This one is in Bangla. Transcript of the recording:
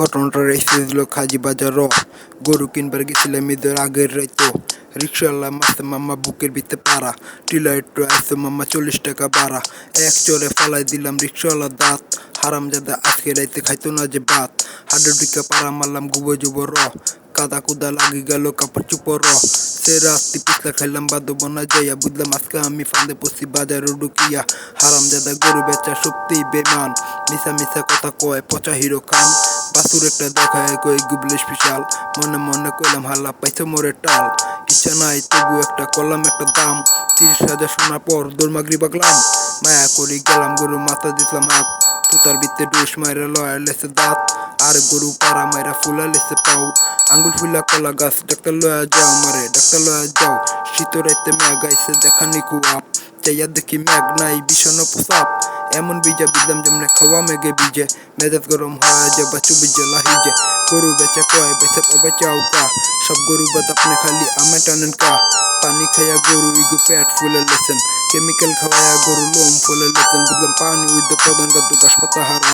ঘটনাটা এসে দিল খাজি বাজার গরু কিনবার গেছিলাম ঈদের আগের রাইতো। রিক্সাওয়ালা মাসে মামা বুকের ভিতরে পাড়া, টিলা একটু আসছে মামা 40 টাকা ভাড়া। এক চরে ফালাই দিলাম রিক্সাওয়ালা দাঁত, হারামজাদা আজকে রাইতে খাইতো না যে ভাত। হাড্ডি টিকা পাড়া মারলাম গুবো যুবো কাদা কুদা লাগি গেল কাপড় চুপর সে রাত্রি পিছলা খাইলাম বাদব না যাইয়া, বুঝলাম আজকে আমি ফান্দে পড়ছি বাজারে ঢুকিয়া। হারামজাদা গরু বেচা সত্যি বেমান, মিশা মিশা কথা কয় পচা হিরো খান। বাসুর একটা দেখায় কই গুবলে স্পেশাল, মনে মনে কইলাম হাল্লা পাইছে মোরে টাল। ইচ্ছা নাই তবু একটা করলাম একটা দাম, 30,000 শোনার পর দৌড়মাগরি বাগলাম। মায়া করি গেলাম গরু মাথা দিতলাম হাত, তুতার ভিতরে ডুস মাইরা লয়া লেছে দাঁত। আর গরু পাড়া মাইরা ফুলা লেছে পাও, আঙ্গুল ফুলা কলা গাছ ডাক্তার লয়া যাও মারে ডাক্তার লয়া যাও। শীত রাইতে ম্যাগ আইছে দেখা নিকু আপ, চাইয়া দেখি ম্যাগ নাই ভীষণ প্রসাব। এমন বিজা বিদলাম যেমনে খাওয়া মেঘে ভিজে, মেজাজ গরম হয়ে যাবা 24 জেলা হিজে। গরু বেচা কয় বেচা বেচাও কা, সব গরু বাদ আপনি খালি আমে টানেন কা। পানি খাইয়া গরু ইগু পেট ফুলে লেছেন, কেমিক্যাল খাওয়ায়া গরু লোম ফুলে লেছেন। বুঝলাম পানি উইদ্য প্রধান খাদ্য ঘাস পাতা হারা।